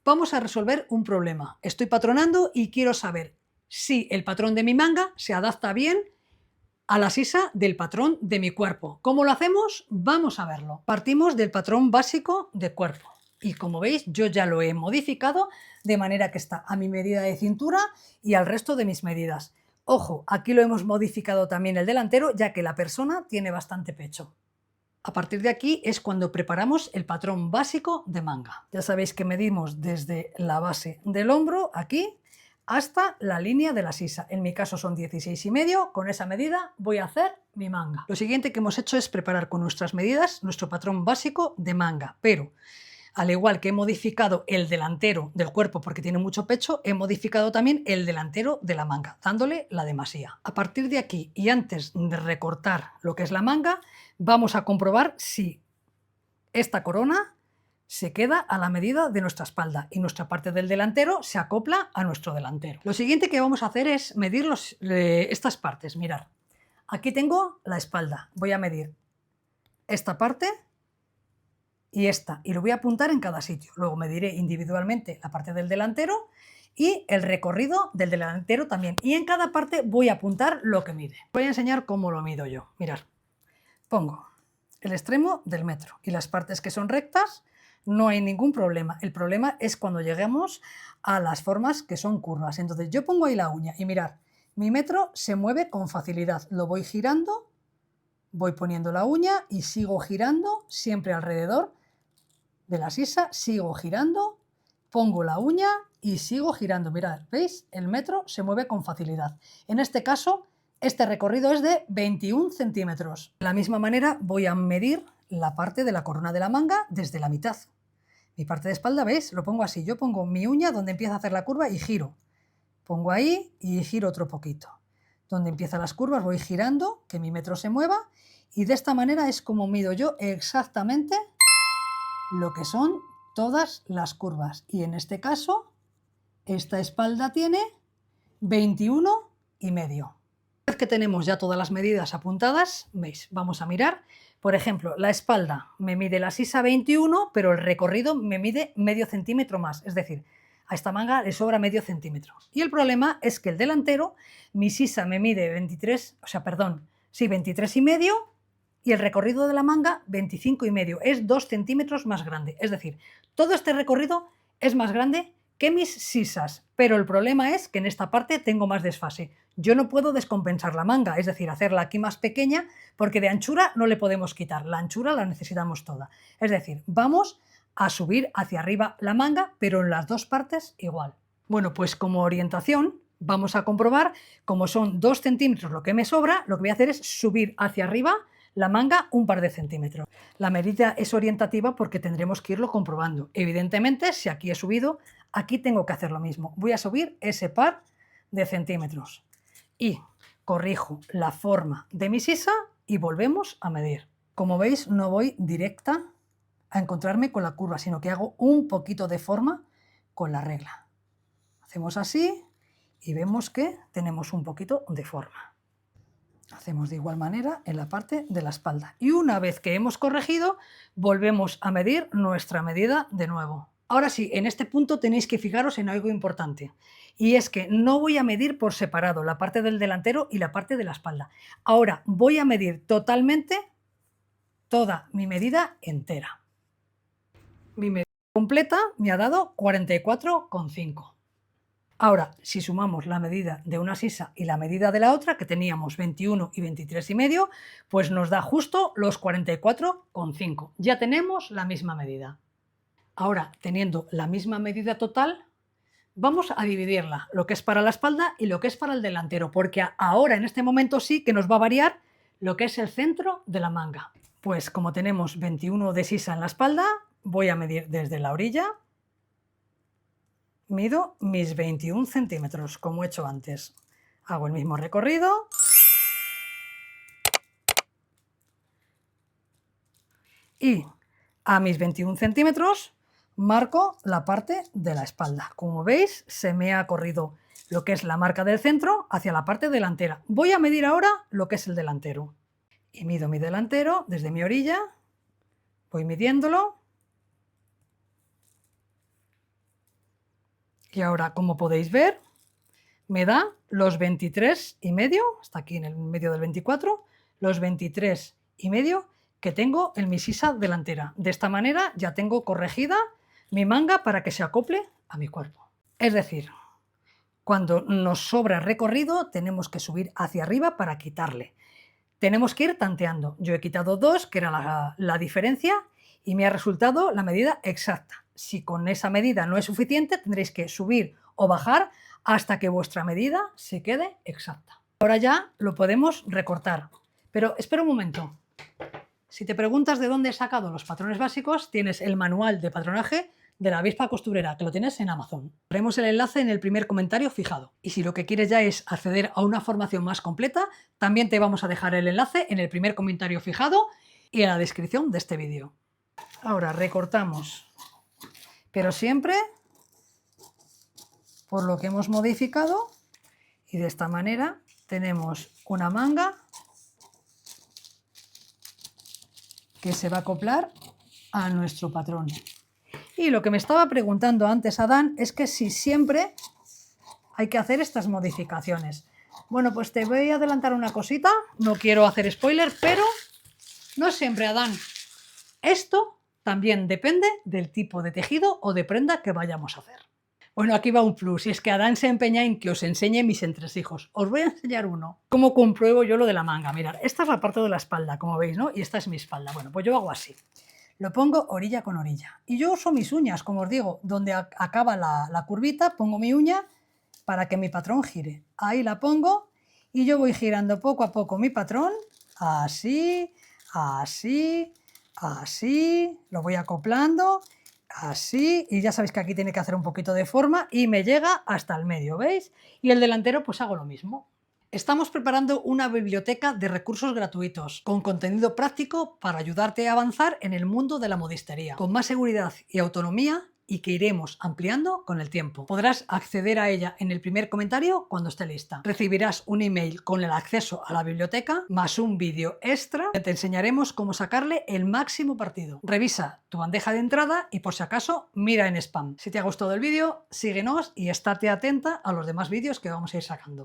vamos a resolver un problema. Estoy patronando y quiero saber si el patrón de mi manga se adapta bien a la sisa del patrón de mi cuerpo. ¿Cómo lo hacemos? Vamos a verlo. Partimos del patrón básico de cuerpo y como veis yo ya lo he modificado de manera que está a mi medida de cintura y al resto de mis medidas. Ojo, aquí lo hemos modificado también el delantero ya que la persona tiene bastante pecho. A partir de aquí es cuando preparamos el patrón básico de manga. Ya sabéis que medimos desde la base del hombro, aquí, hasta la línea de la sisa. En mi caso son 16,5, con esa medida voy a hacer mi manga. Lo siguiente que hemos hecho es preparar con nuestras medidas nuestro patrón básico de manga, pero al igual que he modificado el delantero del cuerpo porque tiene mucho pecho, he modificado también el delantero de la manga, dándole la demasía. A partir de aquí y antes de recortar lo que es la manga, vamos a comprobar si esta corona se queda a la medida de nuestra espalda y nuestra parte del delantero se acopla a nuestro delantero. Lo siguiente que vamos a hacer es medir estas partes. Mirad, aquí tengo la espalda, voy a medir esta parte y esta, y lo voy a apuntar en cada sitio. Luego mediré individualmente la parte del delantero y el recorrido del delantero también, y en cada parte voy a apuntar lo que mide. Voy a enseñar cómo lo mido yo. Mirad, pongo el extremo del metro y las partes que son rectas no hay ningún problema. El problema es cuando lleguemos a las formas que son curvas. Entonces yo pongo ahí la uña y mirad, mi metro se mueve con facilidad. Lo voy girando, voy poniendo la uña y sigo girando siempre alrededor de la sisa, sigo girando, pongo la uña y sigo girando. Mirad, ¿veis? El metro se mueve con facilidad. En este caso, este recorrido es de 21 centímetros. De la misma manera voy a medir la parte de la corona de la manga desde la mitad. Mi parte de espalda, ¿veis? Lo pongo así. Yo pongo mi uña donde empieza a hacer la curva y giro. Pongo ahí y giro otro poquito. Donde empiezan las curvas voy girando, que mi metro se mueva, y de esta manera es como mido yo exactamente lo que son todas las curvas. Y en este caso, esta espalda tiene 21,5. Una vez que tenemos ya todas las medidas apuntadas, veis, vamos a mirar. Por ejemplo, la espalda me mide la sisa 21, pero el recorrido me mide medio centímetro más. Es decir, a esta manga le sobra medio centímetro. Y el problema es que el delantero, mi sisa me mide 23,5 y el recorrido de la manga 25,5, es 2 centímetros más grande. Es decir, todo este recorrido es más grande que mis sisas, pero el problema es que en esta parte tengo más desfase. Yo no puedo descompensar la manga, es decir, hacerla aquí más pequeña, porque de anchura no le podemos quitar, la anchura la necesitamos toda. Es decir, vamos a subir hacia arriba la manga, pero en las dos partes igual. Bueno, pues como orientación vamos a comprobar, como son 2 centímetros lo que me sobra, lo que voy a hacer es subir hacia arriba la manga un par de centímetros. La medida es orientativa porque tendremos que irlo comprobando. Evidentemente, si aquí he subido, aquí tengo que hacer lo mismo. Voy a subir ese par de centímetros y corrijo la forma de mi sisa y volvemos a medir. Como veis, no voy directa a encontrarme con la curva, sino que hago un poquito de forma con la regla. Hacemos así y vemos que tenemos un poquito de forma. Hacemos de igual manera en la parte de la espalda. Y una vez que hemos corregido, volvemos a medir nuestra medida de nuevo. Ahora sí, en este punto tenéis que fijaros en algo importante. Y es que no voy a medir por separado la parte del delantero y la parte de la espalda. Ahora voy a medir totalmente toda mi medida entera. Mi medida completa me ha dado 44,5. Ahora, si sumamos la medida de una sisa y la medida de la otra, que teníamos 21 y 23,5, pues nos da justo los 44,5. Ya tenemos la misma medida. Ahora, teniendo la misma medida total, vamos a dividirla, lo que es para la espalda y lo que es para el delantero, porque ahora, en este momento, sí que nos va a variar lo que es el centro de la manga. Pues como tenemos 21 de sisa en la espalda, voy a medir desde la orilla. Mido mis 21 centímetros, como he hecho antes. Hago el mismo recorrido. Y a mis 21 centímetros marco la parte de la espalda. Como veis, se me ha corrido lo que es la marca del centro hacia la parte delantera. Voy a medir ahora lo que es el delantero. Y mido mi delantero desde mi orilla. Voy midiéndolo. Y ahora, como podéis ver, me da los 23,5, está aquí en el medio del 24, los 23,5 que tengo en mi sisa delantera. De esta manera ya tengo corregida mi manga para que se acople a mi cuerpo. Es decir, cuando nos sobra recorrido tenemos que subir hacia arriba para quitarle. Tenemos que ir tanteando. Yo he quitado 2, que era la diferencia, y me ha resultado la medida exacta. Si con esa medida no es suficiente, tendréis que subir o bajar hasta que vuestra medida se quede exacta. Ahora ya lo podemos recortar. Pero espera un momento. Si te preguntas de dónde he sacado los patrones básicos, tienes el manual de patronaje de la avispa costurera, que lo tienes en Amazon. Haremos el enlace en el primer comentario fijado. Y si lo que quieres ya es acceder a una formación más completa, también te vamos a dejar el enlace en el primer comentario fijado y en la descripción de este vídeo. Ahora recortamos, pero siempre por lo que hemos modificado, y de esta manera tenemos una manga que se va a acoplar a nuestro patrón. Y lo que me estaba preguntando antes Adán es que si siempre hay que hacer estas modificaciones. Bueno, pues te voy a adelantar una cosita, no quiero hacer spoiler, pero no siempre, Adán. Esto también depende del tipo de tejido o de prenda que vayamos a hacer. Bueno, aquí va un plus, y es que Adán se empeña en que os enseñe mis entresijos. Os voy a enseñar uno. ¿Cómo compruebo yo lo de la manga? Mirad, esta es la parte de la espalda, como veis, ¿no? Y esta es mi espalda. Bueno, pues yo hago así. Lo pongo orilla con orilla. Y yo uso mis uñas, como os digo, donde acaba la curvita, pongo mi uña para que mi patrón gire. Ahí la pongo y yo voy girando poco a poco mi patrón, así, así, así, lo voy acoplando, así, y ya sabéis que aquí tiene que hacer un poquito de forma y me llega hasta el medio, ¿veis? Y el delantero pues hago lo mismo. Estamos preparando una biblioteca de recursos gratuitos con contenido práctico para ayudarte a avanzar en el mundo de la modistería, con más seguridad y autonomía, y que iremos ampliando con el tiempo. Podrás acceder a ella en el primer comentario cuando esté lista. Recibirás un email con el acceso a la biblioteca, más un vídeo extra que te enseñaremos cómo sacarle el máximo partido. Revisa tu bandeja de entrada y por si acaso mira en spam. Si te ha gustado el vídeo, síguenos y estate atenta a los demás vídeos que vamos a ir sacando.